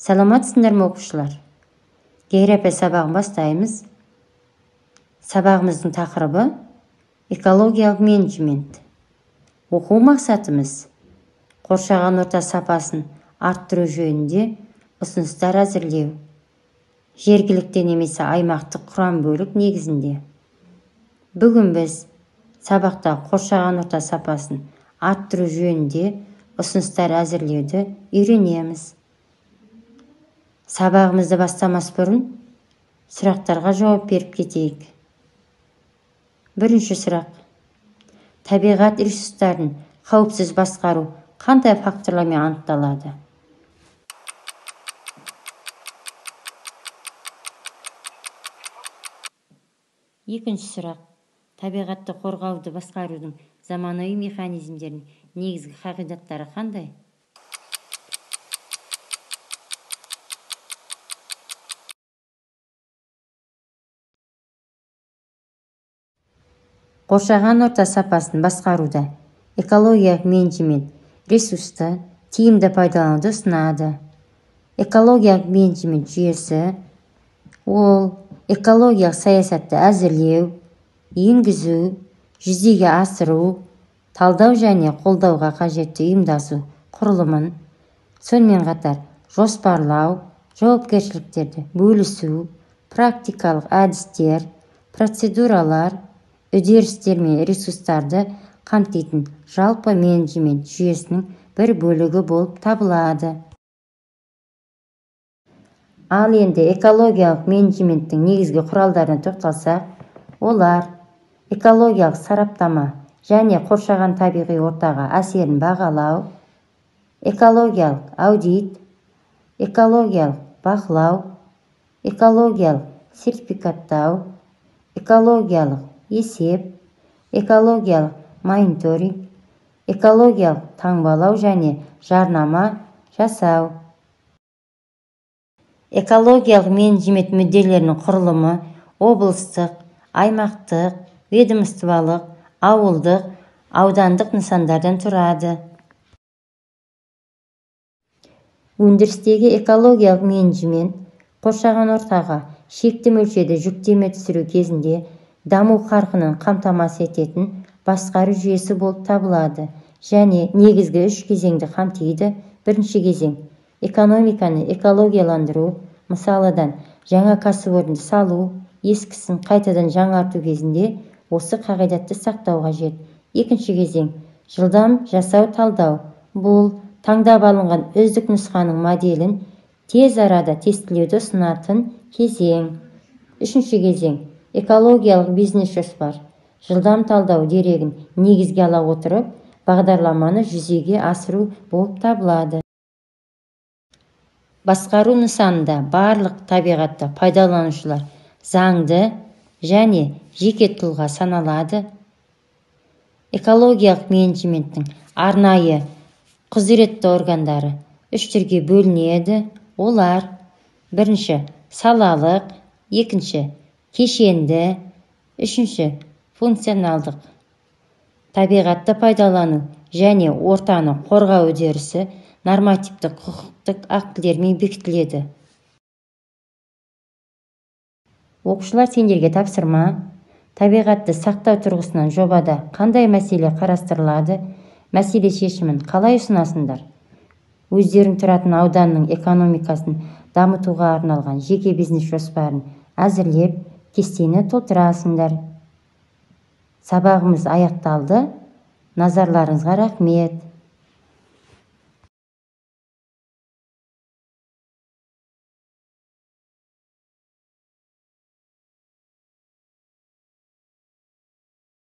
Саламатсыңдар ма оқушылар? География сабағын бастаймыз. Сабағымыздың тақырыбы экологиялық менеджмент. Оқу мақсатымыз қоршаған орта сапасын арттыру жөнінде ұсыныстар әзірлеу. Жергілікті немесе аймақтық құрам бөлік негізінде. Бүгін біз сабақта қоршаған орта сапасын арттыру жөнінде ұсыныстар әзірлеуді үйренеміз. Сабағымызды бастамас бұрын сұрақтарға жауап беріп кетейік. Бірінші сұрақ. Табиғат ресурстарын қауіпсіз басқару қандай факторлармен анықталады? Екінші сұрақ. Табиғатты қорғауды басқарудың заманауи механизмдерінің негізгі қағидаттары қандай? Қоршаған орта сапасын басқаруда экологиялық менеджмент ресурсты тиімді пайдалануды ұсынады. Экологиялық менеджмент жүйесі ол экологиялық саясатты әзірлеу, енгізу, жүзеге асыру, талдау және қолдауға қажетті ұйымдасу құрылымын, сонымен қатар жоспарлау, жауапкершіліктерді бөлісу, практикалық әдістер, процедуралар, үдерістер мен ресурстарды қамтитын жалпы менеджмент жүйесінің бір бөлігі болып табылады. Ал енді экологиялық менеджменттің негізгі құралдарына тоқталсақ, олар экологиялық сараптама және қоршаған табиғи ортаға әсерін бағалау, экологиялық аудит, экологиялық бақылау, экологиялық сертификаттау, экологиялық есеп, экологиялық мониторинг, экологиялық таңбалау және жарнама жасау. Экологиялық менеджмент мүдделерінің құрылымы облыстық, аймақтық, ведомстволық, ауылдық, аудандық нысандардан тұрады. Өндірістегі экологиялық менеджмент қоршаған ортаға шекті мөлшерде жүктеме түсіру кезінде даму қарқынын қамтамасыз ететін басқару жүйесі болып табылады және негізгі 3 кезеңді қамтиды. Бірінші кезең экономиканы экологияландыру, мысалыдан жаңа кәсіпорынды салу, ескісін қайтадан жаңарту кезінде осы қағидатты сақтау қажет. Екінші кезең жылдам жасау талдау. Бұл таңдап алынған үздік нұсқаның моделін тез арада тестілеуді ұсынатын кезең. Үшінші кезең экологиялық бизнес жоспар. Жылдам талдау дерегін негізге ала отырып, бағдарламаны жүзеге асыру болып табылады. Басқару нысанында барлық табиғатты пайдаланушылар заңды және жеке тұлға саналады. Экологиялық менеджменттің арнайы құзыретті органдары 3 түрге бөлінеді. Олар: бірінші салалық, екінші кешенді, үшінші функционалдық. Табиғатты пайдалану және ортаны қорғау үдерісі нормативтік құқықтық актілермен бекітіледі. Оқушылар, сендерге тапсырма. Табиғатты сақтау тұрғысынан жобада қандай мәселе қарастырылады? Мәселе шешімін қалай ұсынасыңдар? Өздерің тұратын ауданның экономикасын дамытуға арналған жеке бизнес жоспарын әзірлеп, кестені толтырасыңдар. Сабағымыз аяқталды. Назарларыңызға рахмет.